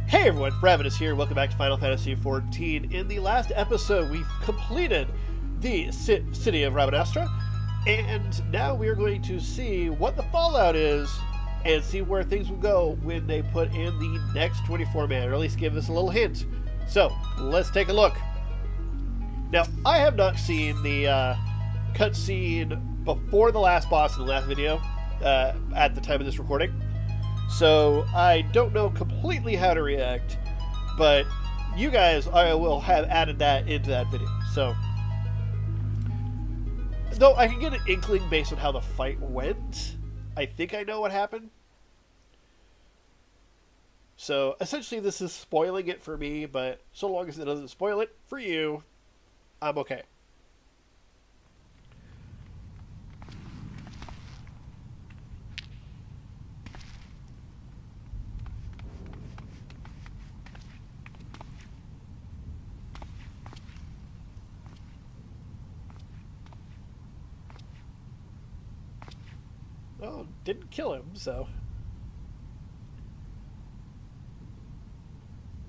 Hey everyone, Ravinous here. Welcome back to Final Fantasy XIV. In the last episode, we've completed the city of Rabanastre, and now we are going to see what the fallout is and see where things will go when they put in the next 24-man, or at least give us a little hint. So, let's take a look. Now, I have not seen the cutscene before the last boss in the last video at the time of this recording. So I don't know completely how to react, but you guys, I will have added that into that video. So, though I can get an inkling based on how the fight went, I think I know what happened. So essentially this is spoiling it for me, but so long as it doesn't spoil it for you, I'm okay. Oh, didn't kill him, so...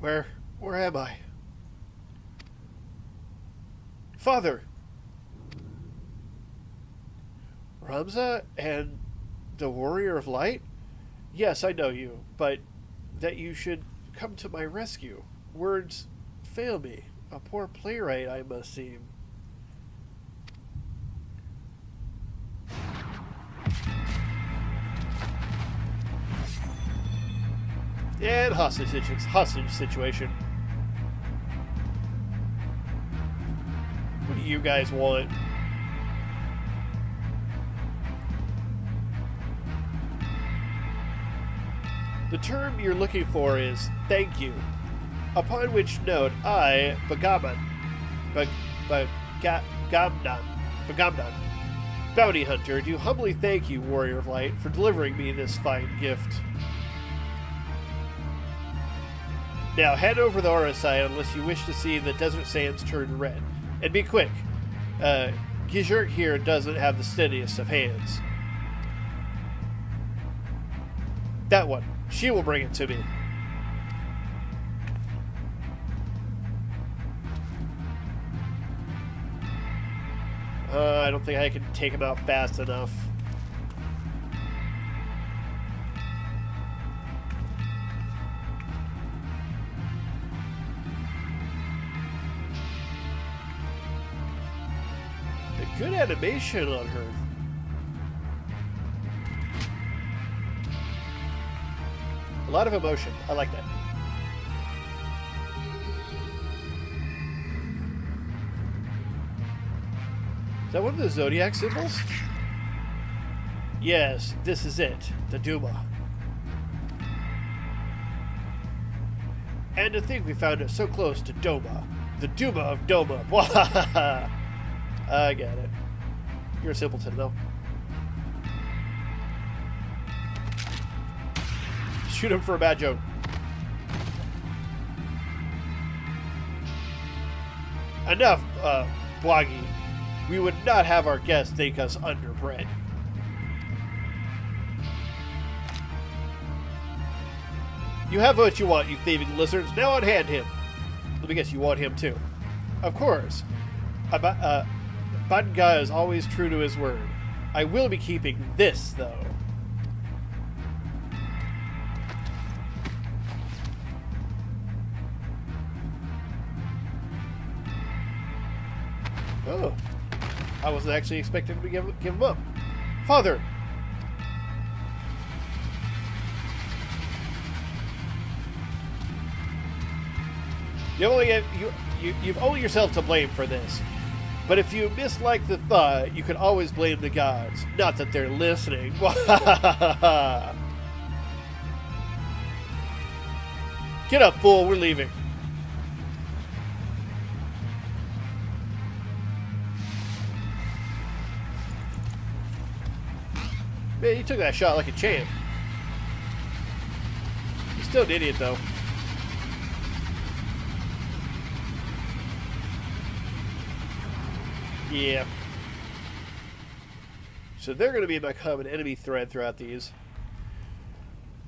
Where am I? Father! Ramza and the Warrior of Light? Yes, I know you, but that you should come to my rescue. Words fail me. A poor playwright I must seem. And hostage situation. What do you guys want? The term you're looking for is thank you. Upon which note, I, Begamnan, bounty hunter, do humbly thank you, Warrior of Light, for delivering me this fine gift. Now, head over the aura side unless you wish to see the desert sands turn red. And be quick. Gizurk here doesn't have the steadiest of hands. That one. She will bring it to me. I don't think I can take him out fast enough. Good animation on her. A lot of emotion. I like that. Is that one of the Zodiac symbols? Yes, this is it. The Duma. And to think we found it so close to Doma. The Duma of Doma. I get it. You're a simpleton, though. Shoot him for a bad joke. Enough, Bloggy. We would not have our guests think us underbred. You have what you want, you thieving lizards. Now unhand him. Let me guess, you want him too. Of course. Badga is always true to his word. I will be keeping this, though. Oh. I wasn't actually expecting to give him up. Father! You've only yourself to blame for this. But if you mislike the thought, you can always blame the gods. Not that they're listening. Get up, fool. We're leaving. Man, you took that shot like a champ. You're still an idiot, though. Yeah. So they're going to be my common enemy thread throughout these.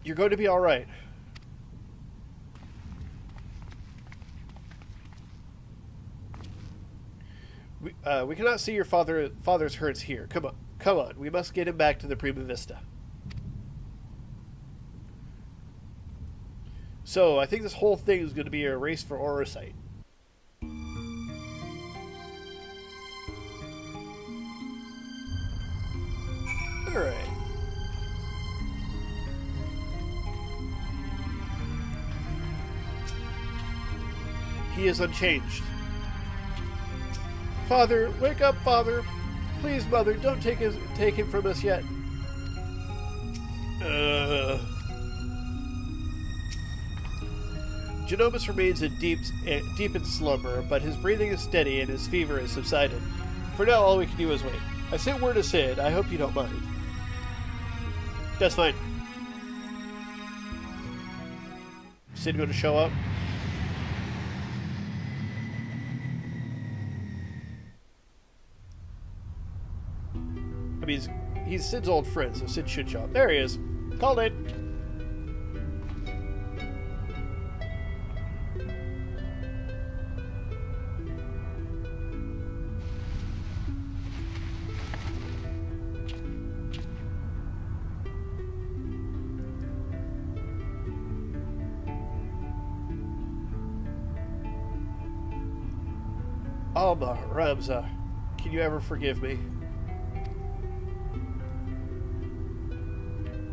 You're going to be alright. We cannot see your father's hurts here. Come on. We must get him back to the Prima Vista. So, I think this whole thing is going to be a race for Orosite. Alright. He is unchanged. Father, wake up, Father! Please, Mother, don't take him from us yet. Genomus remains in deep in slumber, but his breathing is steady and his fever has subsided. For now, all we can do is wait. I sent word to Sid. I hope you don't mind. That's fine. Sid going to show up? I mean, he's Sid's old friend, so Sid should show up. There he is. Called it. Alma, Ramza, can you ever forgive me?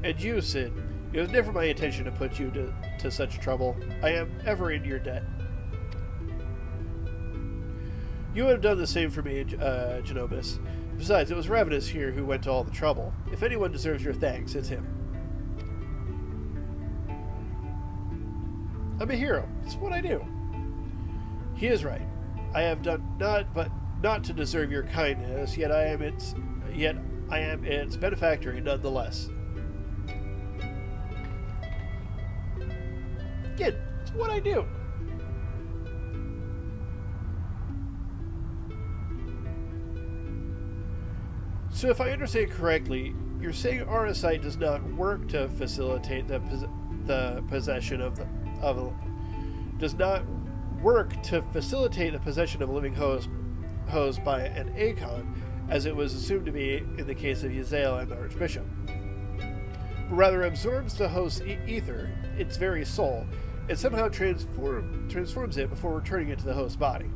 And you, Sid, it was never my intention to put you to such trouble. I am ever in your debt. You would have done the same for me, Genomus. Besides, it was Ravinous here who went to all the trouble. If anyone deserves your thanks, it's him. I'm a hero. It's what I do. He is right. I have done not to deserve your kindness, yet I am its benefactor nonetheless. Again, it's what I do. So if I understand correctly, you're saying Orosite does not work to facilitate the possession of does not work to facilitate the possession of a living host by an Acon, as it was assumed to be in the case of Yazael and the Archbishop, but rather absorbs the host's ether, its very soul, and somehow transforms it before returning it to the host's body.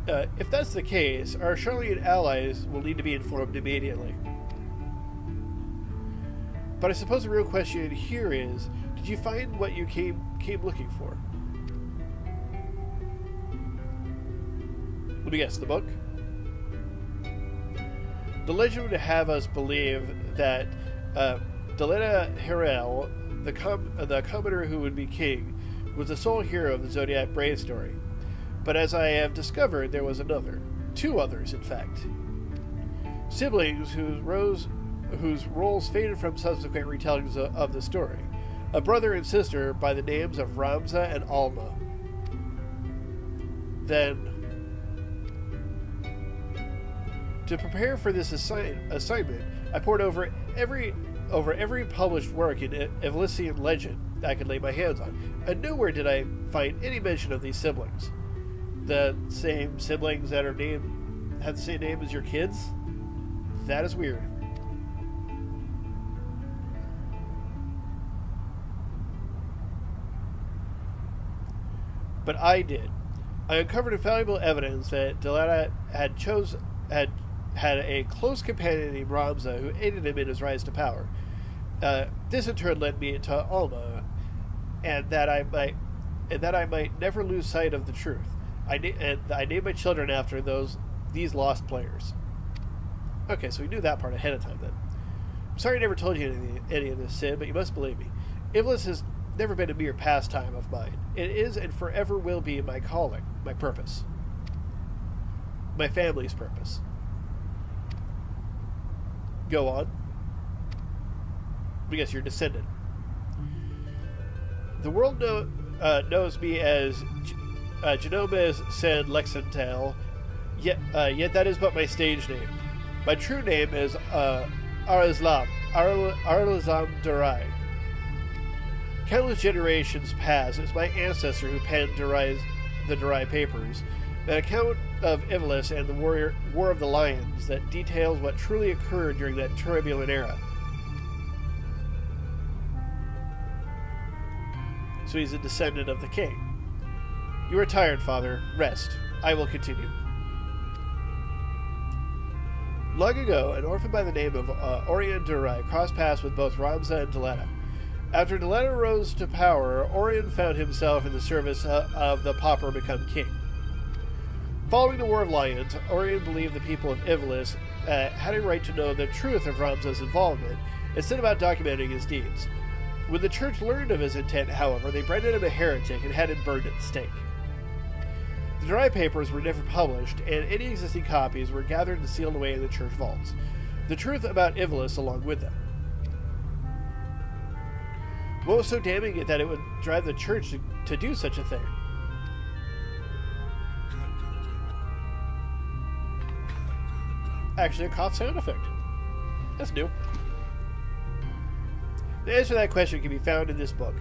If that's the case, our Charlian allies will need to be informed immediately. But I suppose the real question here is, did you find what you came looking for? Let me guess, the book? The legend would have us believe that Delena Harel, the commoner who would be king, was the sole hero of the Zodiac Brave story. But as I have discovered, there was another. Two others, in fact. Siblings whose roles faded from subsequent retellings of the story. A brother and sister by the names of Ramza and Alma. Then, to prepare for this assignment, I pored over every published work in Ivalician legend I could lay my hands on, and nowhere did I find any mention of these siblings. The same siblings that have the same name as your kids? That is weird. But I did. I uncovered invaluable evidence that Delata had a close companion named Ramza who aided him in his rise to power. This in turn led me to Alma, and that I might never lose sight of the truth. I named my children after these lost players. Okay, so we knew that part ahead of time then. I'm sorry I never told you any of this, Sid, but you must believe me. Ivalice has never been a mere pastime of mine. It is and forever will be my calling, my purpose. My family's purpose. Go on. I guess you're descendant. The world knows me as Genomes Sen Lexental, yet that is but my stage name. My true name is Arzlam Durai. Countless generations past, it was my ancestor who penned Durai's the Dry Papers, an account of Ivalice and the War of the Lions that details what truly occurred during that turbulent era. So he's a descendant of the king. You are tired, father. Rest. I will continue. Long ago, an orphan by the name of Orion Durai crossed paths with both Ramza and Deletta. After Deletta rose to power, Orion found himself in the service of the pauper become king. Following the War of Lions, Orion believed the people of Ivalice had a right to know the truth of Ramza's involvement, instead of documenting his deeds. When the church learned of his intent, however, they branded him a heretic and had him burned at the stake. The Dry Papers were never published, and any existing copies were gathered and sealed away in the church vaults. The truth about Ivalice along with them. What was so damning that it would drive the church to do such a thing? Actually, a cough sound effect. That's new. The answer to that question can be found in this book,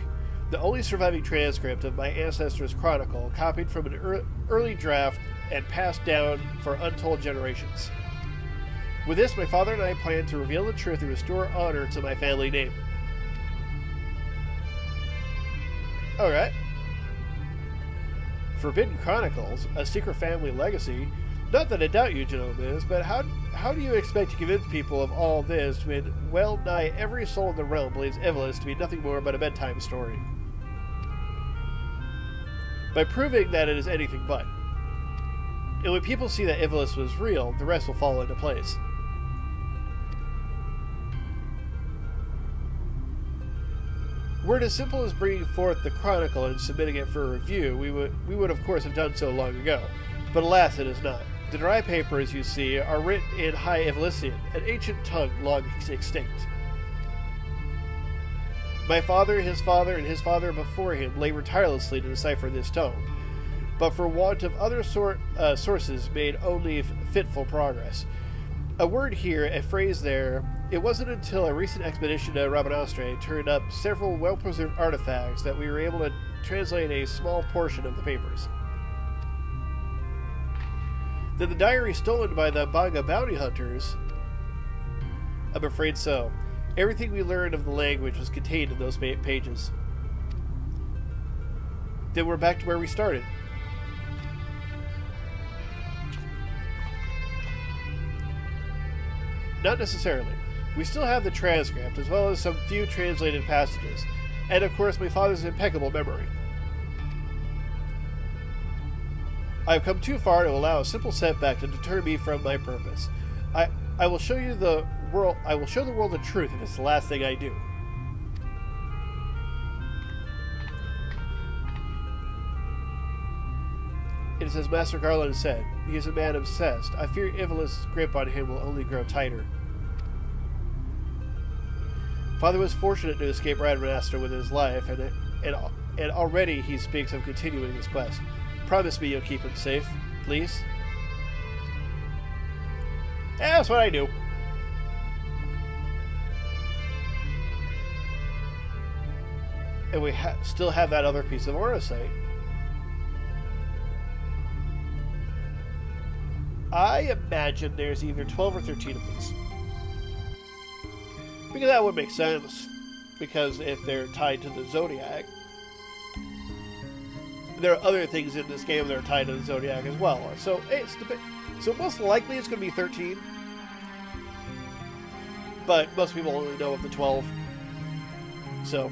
the only surviving transcript of my ancestors' chronicle, copied from an early draft and passed down for untold generations. With this, my father and I plan to reveal the truth and restore honor to my family name. Alright. Forbidden Chronicles, a secret family legacy. Not that I doubt you, gentlemen, but how do you expect to convince people of all this when well nigh every soul in the realm believes Ivalice to be nothing more but a bedtime story? By proving that it is anything but. And when people see that Ivalice was real, the rest will fall into place. Were it as simple as bringing forth the chronicle and submitting it for review, we would of course have done so long ago. But alas, it is not. The Dry Papers, you see, are written in High Ivalician, an ancient tongue long extinct. My father, and his father before him labored tirelessly to decipher this tome, but for want of other sources made only fitful progress. A word here, a phrase there. It wasn't until a recent expedition to Rabanastre turned up several well-preserved artifacts that we were able to translate a small portion of the papers. Then the diary stolen by the Banga bounty hunters? I'm afraid so. Everything we learned of the language was contained in those pages. Then we're back to where we started. Not necessarily. We still have the transcript, as well as some few translated passages, and of course my father's impeccable memory. I have come too far to allow a simple setback to deter me from my purpose. I will show the world the truth if it's the last thing I do. It is as Master Garland said, he is a man obsessed. I fear Ivalice's grip on him will only grow tighter. Father was fortunate to escape Rabanastre with his life, and already he speaks of continuing his quest. Promise me you'll keep him safe, please. Yeah, that's what I do. And we still have that other piece of orisite. I imagine there's either 12 or 13 of these. Because that would make sense. Because if they're tied to the Zodiac, there are other things in this game that are tied to the Zodiac as well. So most likely it's going to be 13. But most people only know of the 12. So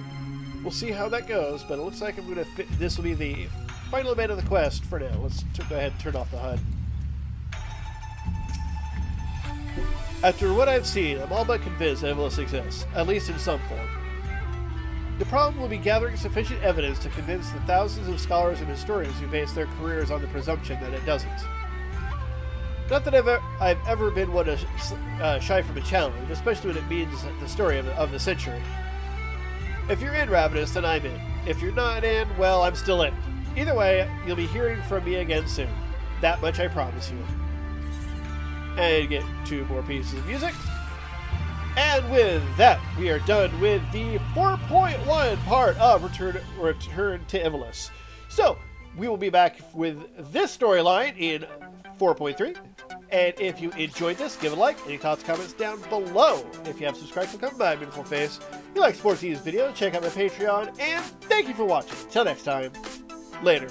we'll see how that goes. But it looks like I'm going to this will be the final bit of the quest for now. Let's go ahead and turn off the HUD. After what I've seen, I'm all but convinced that Ivalice exists, at least in some form. The problem will be gathering sufficient evidence to convince the thousands of scholars and historians who base their careers on the presumption that it doesn't. Not that I've ever been one to shy from a challenge, especially when it means the story of the century. If you're in Ravinous, then I'm in. If you're not in, well, I'm still in. Either way, you'll be hearing from me again soon. That much I promise you. And get 2 more pieces of music. And with that, we are done with the 4.1 part of Return to Ivalice. So, we will be back with this storyline in 4.3. And if you enjoyed this, give it a like. Any thoughts, comments down below. If you have subscribed, come by, beautiful face. If you like sports videos, check out my Patreon. And thank you for watching. Till next time, later.